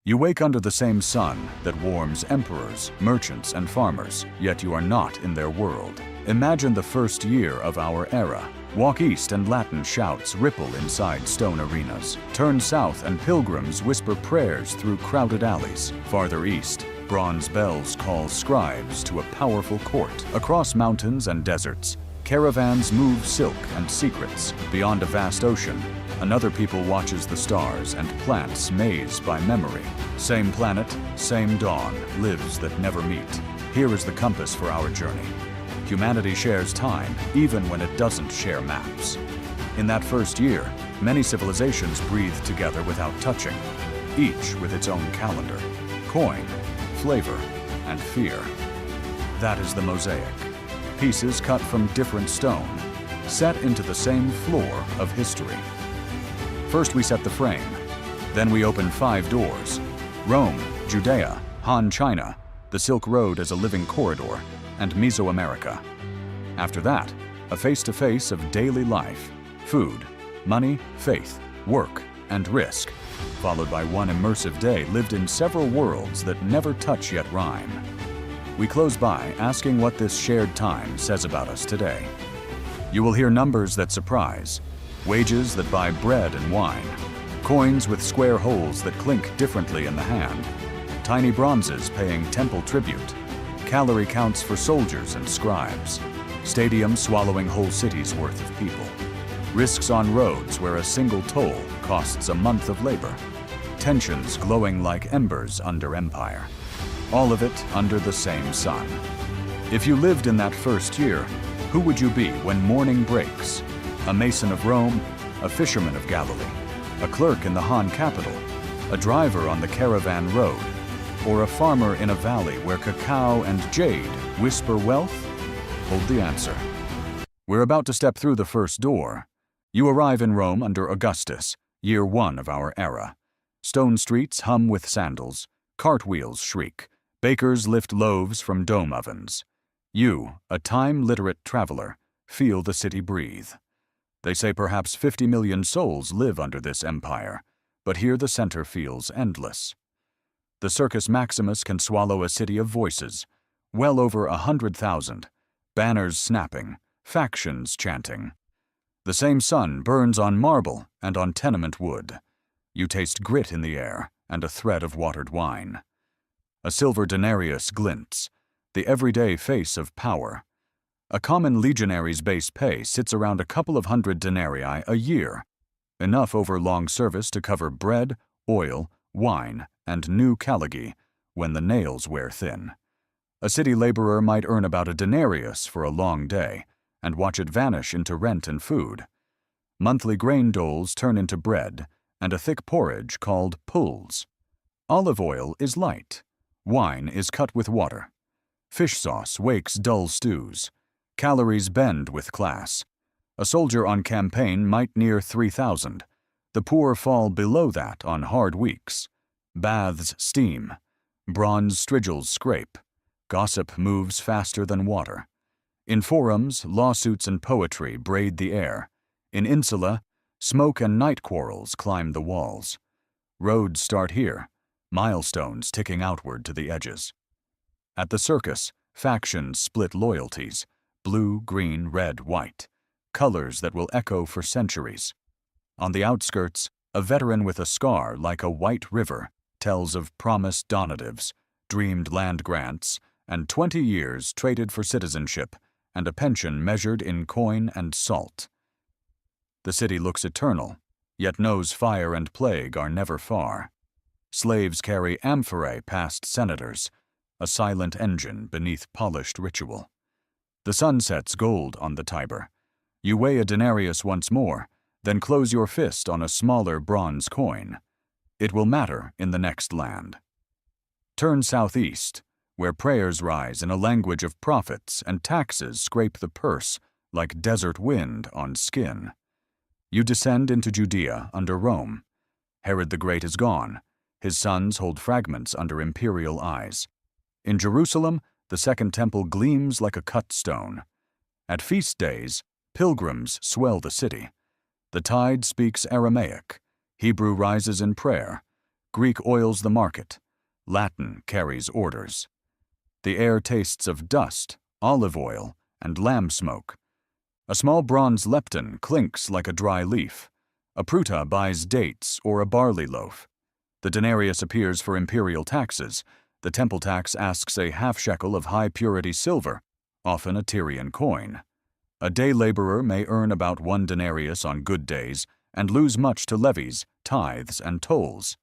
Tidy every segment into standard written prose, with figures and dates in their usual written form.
You wake under the same sun that warms emperors, merchants, and farmers, yet you are not in their world. Imagine the first year of our era. Walk east and Latin shouts ripple inside stone arenas. Turn south and pilgrims whisper prayers through crowded alleys. Farther east, bronze bells call scribes to a powerful court. Across mountains and deserts, caravans move silk and secrets. Beyond a vast ocean, another people watches the stars and plants maize by memory. Same planet, same dawn, lives that never meet. Here is the compass for our journey. Humanity shares time, even when it doesn't share maps. In that first year, many civilizations breathed together without touching, each with its own calendar, coin, flavor, and fear. That is the mosaic. Pieces cut from different stone, set into the same floor of history. First we set the frame, then we open 5 doors: Rome, Judea, Han China, the Silk Road as a living corridor, and Mesoamerica. After that, a face-to-face of daily life, food, money, faith, work, and risk, followed by one immersive day lived in several worlds that never touch yet rhyme. We close by asking what this shared time says about us today. You will hear numbers that surprise, wages that buy bread and wine, coins with square holes that clink differently in the hand, tiny bronzes paying temple tribute, calorie counts for soldiers and scribes, stadiums swallowing whole cities' worth of people, risks on roads where a single toll costs a month of labor, tensions glowing like embers under empire. All of it under the same sun. If you lived in that first year, who would you be when morning breaks? A mason of Rome, a fisherman of Galilee, a clerk in the Han capital, a driver on the caravan road, or a farmer in a valley where cacao and jade whisper wealth? Hold the answer. We're about to step through the first door. You arrive in Rome under Augustus, year 1 of our era. Stone streets hum with sandals, cartwheels shriek, bakers lift loaves from dome ovens. You, a time-literate traveler, feel the city breathe. They say perhaps 50 million souls live under this empire, but here the center feels endless. The Circus Maximus can swallow a city of voices, well over 100,000, banners snapping, factions chanting. The same sun burns on marble and on tenement wood. You taste grit in the air and a thread of watered wine. A silver denarius glints, the everyday face of power. A common legionary's base pay sits around a couple of hundred denarii a year, enough over long service to cover bread, oil, wine, and new caligy when the nails wear thin. A city laborer might earn about a denarius for a long day and watch it vanish into rent and food. Monthly grain doles turn into bread and a thick porridge called pulls. Olive oil is light. Wine is cut with water. Fish sauce wakes dull stews. Calories bend with class. A soldier on campaign might near 3,000. The poor fall below that on hard weeks. Baths steam. Bronze strigils scrape. Gossip moves faster than water. In forums, lawsuits and poetry braid the air. In insula, smoke and night quarrels climb the walls. Roads start here, milestones ticking outward to the edges. At the circus, factions split loyalties, blue, green, red, white, colors that will echo for centuries. On the outskirts, a veteran with a scar like a white river tells of promised donatives, dreamed land grants, and 20 years traded for citizenship and a pension measured in coin and salt. The city looks eternal, yet knows fire and plague are never far. Slaves carry amphorae past senators, a silent engine beneath polished ritual. The sun sets gold on the Tiber. You weigh a denarius once more, then close your fist on a smaller bronze coin. It will matter in the next land. Turn southeast, where prayers rise in a language of prophets and taxes scrape the purse like desert wind on skin. You descend into Judea under Rome. Herod the Great is gone. His sons hold fragments under imperial eyes. In Jerusalem, the Second Temple gleams like a cut stone. At feast days, pilgrims swell the city. The tide speaks Aramaic. Hebrew rises in prayer. Greek oils the market. Latin carries orders. The air tastes of dust, olive oil, and lamb smoke. A small bronze lepton clinks like a dry leaf. A pruta buys dates or a barley loaf. The denarius appears for imperial taxes. The temple tax asks a half-shekel of high-purity silver, often a Tyrian coin. A day laborer may earn about 1 denarius on good days and lose much to levies, tithes, and tolls.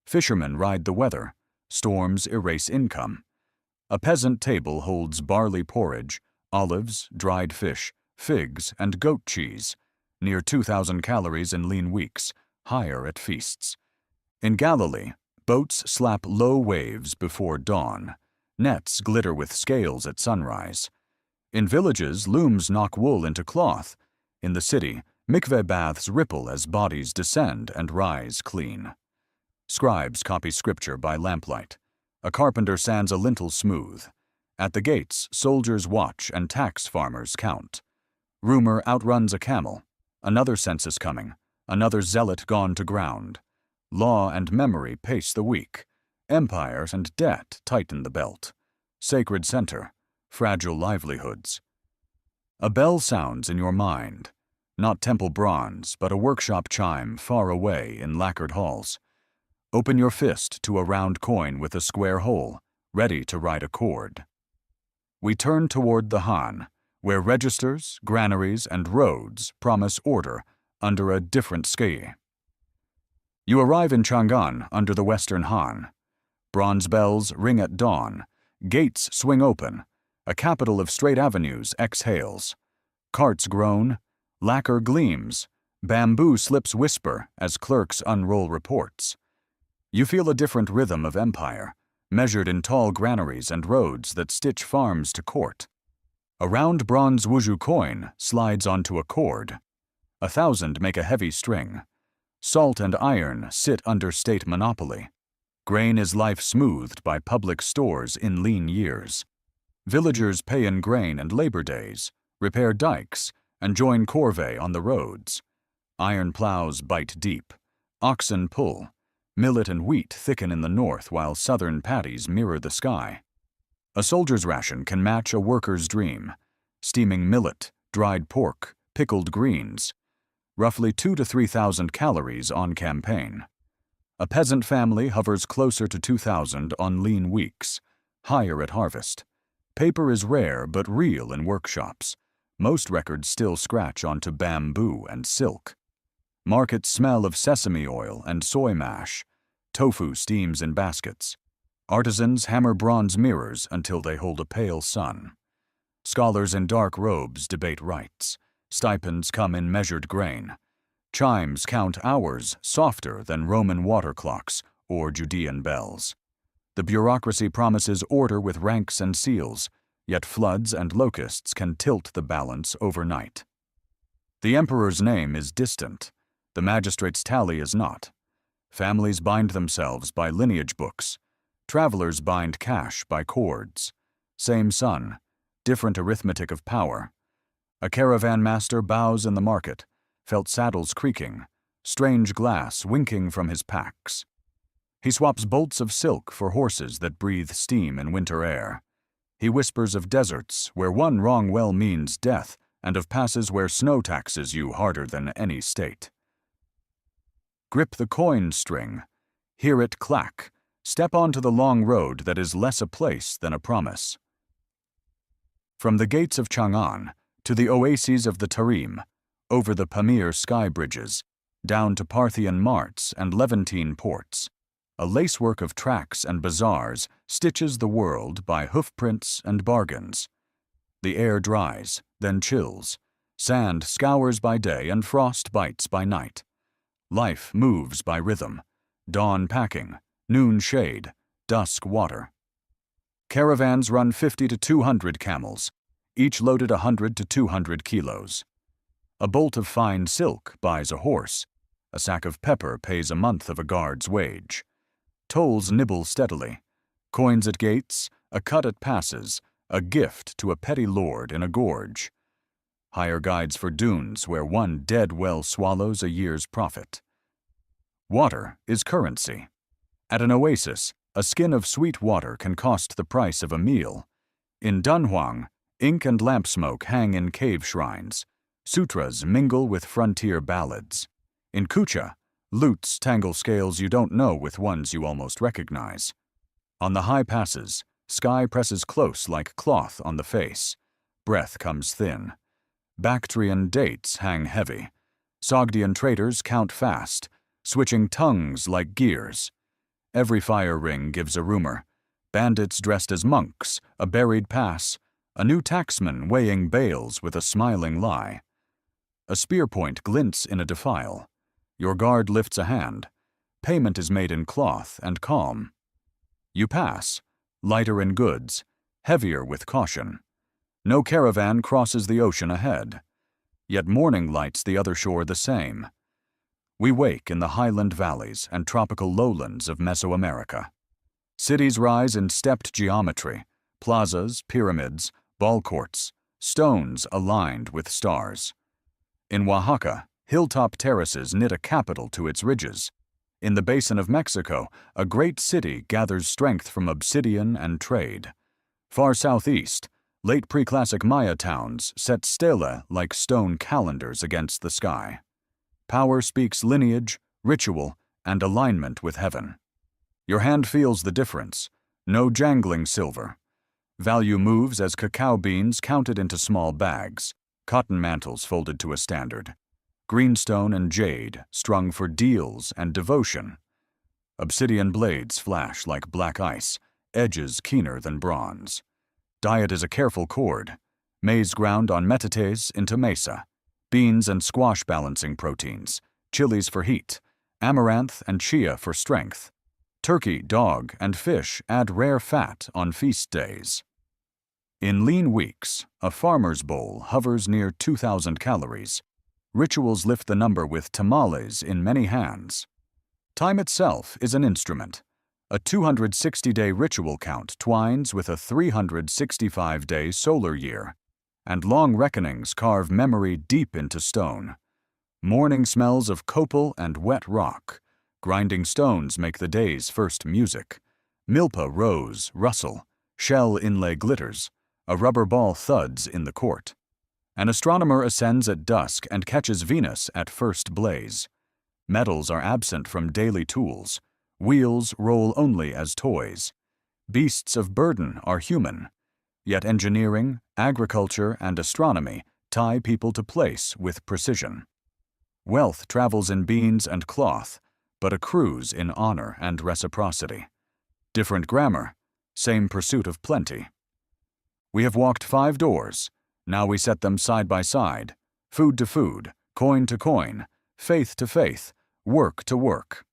Fishermen ride the weather. Storms erase income. A peasant table holds barley porridge, olives, dried fish, figs, and goat cheese, near 2,000 calories in lean weeks, higher at feasts. In Galilee, boats slap low waves before dawn. Nets glitter with scales at sunrise. In villages, looms knock wool into cloth. In the city, mikveh baths ripple as bodies descend and rise clean. Scribes copy scripture by lamplight. A carpenter sands a lintel smooth. At the gates, soldiers watch and tax farmers count. Rumor outruns a camel. Another census coming. Another zealot gone to ground. Law and memory pace the week. Empire and debt tighten the belt. Sacred center. Fragile livelihoods. A bell sounds in your mind. Not temple bronze, but a workshop chime far away in lacquered halls. Open your fist to a round coin with a square hole, ready to write a chord. We turn toward the Han, where registers, granaries, and roads promise order under a different sky. You arrive in Chang'an under the Western Han. Bronze bells ring at dawn. Gates swing open. A capital of straight avenues exhales. Carts groan. Lacquer gleams. Bamboo slips whisper as clerks unroll reports. You feel a different rhythm of empire, measured in tall granaries and roads that stitch farms to court. A round bronze wuju coin slides onto a cord. 1,000 make a heavy string. Salt and iron sit under state monopoly. Grain is life smoothed by public stores in lean years. Villagers pay in grain and labor days, repair dikes, and join corvée on the roads. Iron plows bite deep. Oxen pull. Millet and wheat thicken in the north while southern paddies mirror the sky. A soldier's ration can match a worker's dream. Steaming millet, dried pork, pickled greens. Roughly 2,000 to 3,000 calories on campaign. A peasant family hovers closer to 2,000 on lean weeks, higher at harvest. Paper is rare but real in workshops. Most records still scratch onto bamboo and silk. Markets smell of sesame oil and soy mash. Tofu steams in baskets. Artisans hammer bronze mirrors until they hold a pale sun. Scholars in dark robes debate rights. Stipends come in measured grain. Chimes count hours softer than Roman water clocks or Judean bells. The bureaucracy promises order with ranks and seals, yet floods and locusts can tilt the balance overnight. The emperor's name is distant. The magistrate's tally is not. Families bind themselves by lineage books. Travelers bind cash by cords. Same sun, different arithmetic of power. A caravan master bows in the market, felt saddles creaking, strange glass winking from his packs. He swaps bolts of silk for horses that breathe steam in winter air. He whispers of deserts where one wrong well means death, and of passes where snow taxes you harder than any state. Grip the coin string. Hear it clack. Step onto the long road that is less a place than a promise. From the gates of Chang'an to the oases of the Tarim, over the Pamir sky bridges, down to Parthian marts and Levantine ports, a lacework of tracks and bazaars stitches the world by hoofprints and bargains. The air dries, then chills. Sand scours by day and frost bites by night. Life moves by rhythm. Dawn packing, noon shade, dusk water. Caravans run 50 to 200 camels, each loaded 100 to 200 kilos. A bolt of fine silk buys a horse. A sack of pepper pays a month of a guard's wage. Tolls nibble steadily. Coins at gates, a cut at passes, a gift to a petty lord in a gorge. Hire guides for dunes where one dead well swallows a year's profit. Water is currency. At an oasis, a skin of sweet water can cost the price of a meal. In Dunhuang, ink and lamp smoke hang in cave shrines. Sutras mingle with frontier ballads. In Kucha, lutes tangle scales you don't know with ones you almost recognize. On the high passes, sky presses close like cloth on the face. Breath comes thin. Bactrian dates hang heavy. Sogdian traders count fast, switching tongues like gears. Every fire ring gives a rumor. Bandits dressed as monks, a buried pass, a new tacksman weighing bales with a smiling lie. A spear point glints in a defile. Your guard lifts a hand. Payment is made in cloth and calm. You pass, lighter in goods, heavier with caution. No caravan crosses the ocean ahead. Yet morning lights the other shore the same. We wake in the highland valleys and tropical lowlands of Mesoamerica. Cities rise in stepped geometry, plazas, pyramids, ball courts, stones aligned with stars. In Oaxaca, hilltop terraces knit a capital to its ridges. In the basin of Mexico, a great city gathers strength from obsidian and trade. Far southeast, late pre-classic Maya towns set stelae like stone calendars against the sky. Power speaks lineage, ritual, and alignment with heaven. Your hand feels the difference. No jangling silver. Value moves as cacao beans counted into small bags, cotton mantles folded to a standard, greenstone and jade strung for deals and devotion. Obsidian blades flash like black ice, edges keener than bronze. Diet is a careful chord. Maize ground on metates into mesa, beans and squash balancing proteins, chilies for heat, amaranth and chia for strength. Turkey, dog, and fish add rare fat on feast days. In lean weeks, a farmer's bowl hovers near 2,000 calories. Rituals lift the number with tamales in many hands. Time itself is an instrument. A 260-day ritual count twines with a 365-day solar year, and long reckonings carve memory deep into stone. Morning smells of copal and wet rock. Grinding stones make the day's first music. Milpa rose, rustle, shell inlay glitters. A rubber ball thuds in the court. An astronomer ascends at dusk and catches Venus at first blaze. Metals are absent from daily tools. Wheels roll only as toys. Beasts of burden are human. Yet engineering, agriculture, and astronomy tie people to place with precision. Wealth travels in beans and cloth, but accrues in honor and reciprocity. Different grammar, same pursuit of plenty. We have walked 5 doors. Now we set them side by side, food to food, coin to coin, faith to faith, work to work.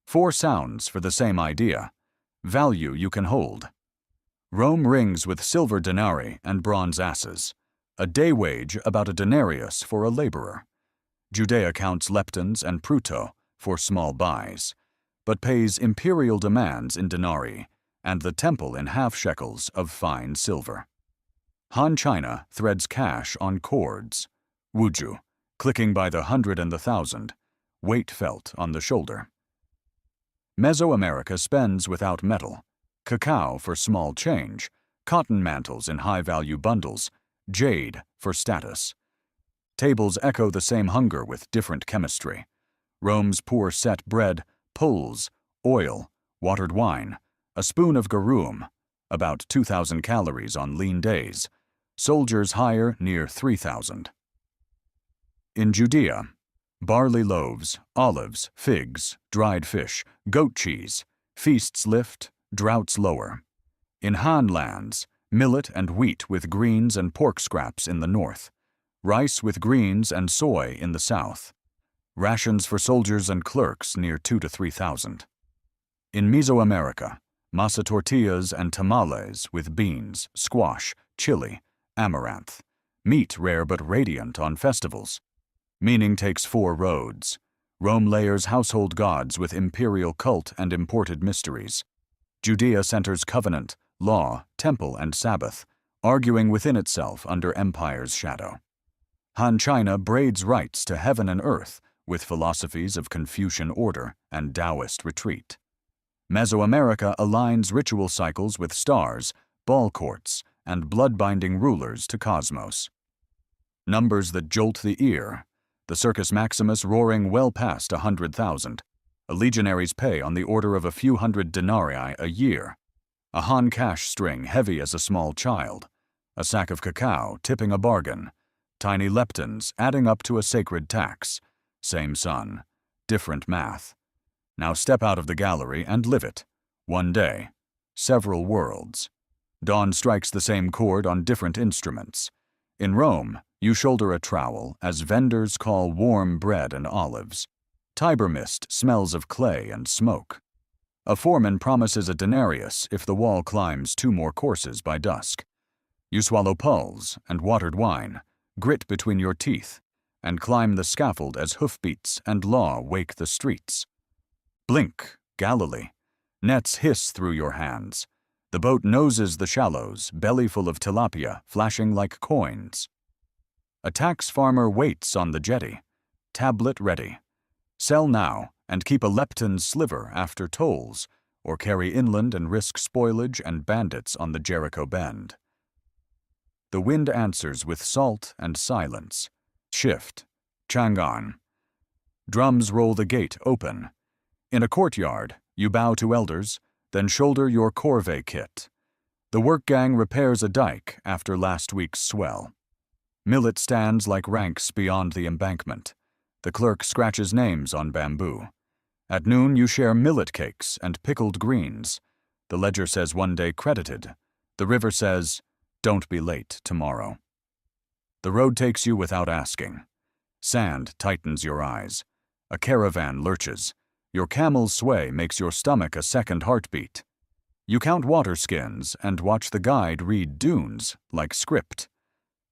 4 sounds for the same idea. Value you can hold. Rome rings with silver denarii and bronze asses. A day wage about a denarius for a laborer. Judea counts leptons and pruto for small buys, but pays imperial demands in denarii, and the temple in half shekels of fine silver. Han China threads cash on cords. Wuju, clicking by the 100 and the 1,000, weight felt on the shoulder. Mesoamerica spends without metal. Cacao for small change, cotton mantles in high-value bundles, jade for status. Tables echo the same hunger with different chemistry. Rome's poor set bread, pulls, oil, watered wine, a spoon of garum, about 2,000 calories on lean days. Soldiers hire near 3,000. In Judea, barley loaves, olives, figs, dried fish, goat cheese, feasts lift, droughts lower. In Han lands, millet and wheat with greens and pork scraps in the north, rice with greens and soy in the south. Rations for soldiers and clerks near 2,000 to 3,000. In Mesoamerica, masa tortillas and tamales with beans, squash, chili, amaranth. Meat rare but radiant on festivals. Meaning takes 4 roads. Rome layers household gods with imperial cult and imported mysteries. Judea centers covenant, law, temple, and Sabbath, arguing within itself under empire's shadow. Han China braids rites to heaven and earth with philosophies of Confucian order and Taoist retreat. Mesoamerica aligns ritual cycles with stars, ball courts, and blood-binding rulers to cosmos. Numbers that jolt the ear, the Circus Maximus roaring well past 100,000, a legionary's pay on the order of a few hundred denarii a year, a Han cash string heavy as a small child, a sack of cacao tipping a bargain, tiny leptons adding up to a sacred tax, same sun, different math. Now step out of the gallery and live it. One day, several worlds. Dawn strikes the same chord on different instruments. In Rome, you shoulder a trowel as vendors call warm bread and olives. Tiber mist smells of clay and smoke. A foreman promises a denarius if the wall climbs 2 more courses by dusk. You swallow pulse and watered wine, grit between your teeth, and climb the scaffold as hoofbeats and law wake the streets. Blink, Galilee. Nets hiss through your hands. The boat noses the shallows, belly full of tilapia, flashing like coins. A tax farmer waits on the jetty. Tablet ready. Sell now and keep a lepton sliver after tolls, or carry inland and risk spoilage and bandits on the Jericho Bend. The wind answers with salt and silence. Shift. Chang'an. Drums roll the gate open. In a courtyard, you bow to elders, then shoulder your corvée kit. The work gang repairs a dike after last week's swell. Millet stands like ranks beyond the embankment. The clerk scratches names on bamboo. At noon, you share millet cakes and pickled greens. The ledger says 1 day credited. The river says, don't be late tomorrow. The road takes you without asking. Sand tightens your eyes. A caravan lurches. Your camel's sway makes your stomach a second heartbeat. You count water skins and watch the guide read dunes like script.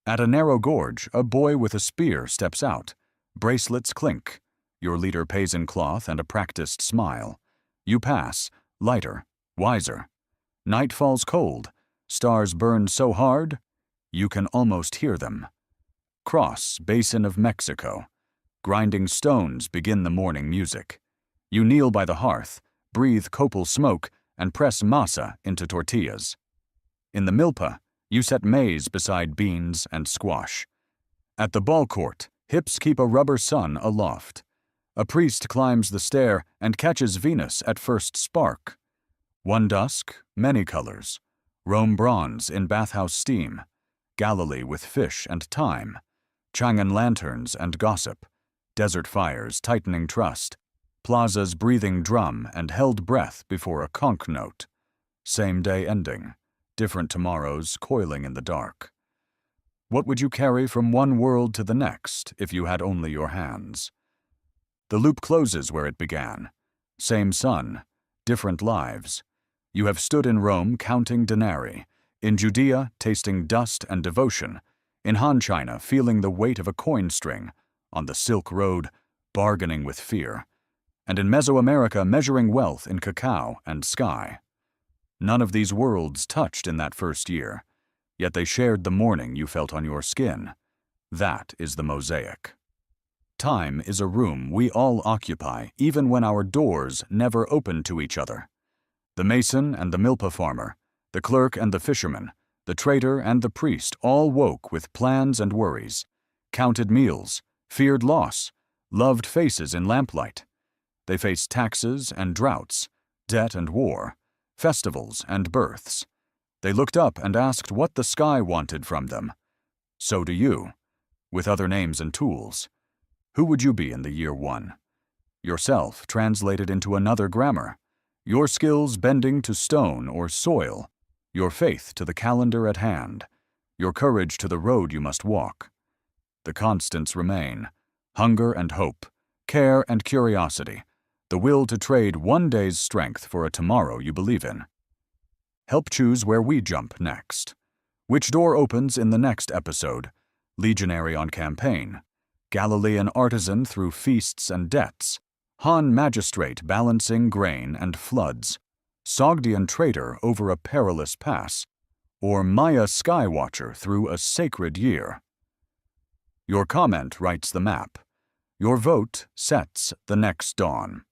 At a narrow gorge, a boy with a spear steps out. Bracelets clink. Your leader pays in cloth and a practiced smile. You pass, lighter, wiser. Night falls cold. Stars burn so hard, you can almost hear them. Cross, Basin of Mexico. Grinding stones begin the morning music. You kneel by the hearth, breathe copal smoke, and press masa into tortillas. In the milpa, you set maize beside beans and squash. At the ball court, hips keep a rubber sun aloft. A priest climbs the stair and catches Venus at first spark. One dusk, many colors. Rome bronze in bathhouse steam. Galilee with fish and thyme. Chang'an lanterns and gossip. Desert fires tightening trust. Plazas breathing drum and held breath before a conch note. Same day ending. Different tomorrows coiling in the dark. What would you carry from one world to the next if you had only your hands? The loop closes where it began. Same sun, different lives. You have stood in Rome counting denarii, in Judea tasting dust and devotion, in Han China feeling the weight of a coin string, on the Silk Road bargaining with fear, and in Mesoamerica measuring wealth in cacao and sky. None of these worlds touched in that first year, yet they shared the morning you felt on your skin. That is the mosaic. Time is a room we all occupy, even when our doors never open to each other. The mason and the milpa farmer, the clerk and the fisherman, the trader and the priest all woke with plans and worries, counted meals, feared loss, loved faces in lamplight. They faced taxes and droughts, debt and war, festivals and births. They looked up and asked what the sky wanted from them. So do you, with other names and tools. Who would you be in the year 1? Yourself translated into another grammar, your skills bending to stone or soil, your faith to the calendar at hand, your courage to the road you must walk. The constants remain, hunger and hope, care and curiosity, the will to trade one day's strength for a tomorrow you believe in. Help choose where we jump next. Which door opens in the next episode? Legionary on campaign, Galilean artisan through feasts and debts, Han magistrate balancing grain and floods, Sogdian trader over a perilous pass, or Maya skywatcher through a sacred year. Your comment writes the map. Your vote sets the next dawn.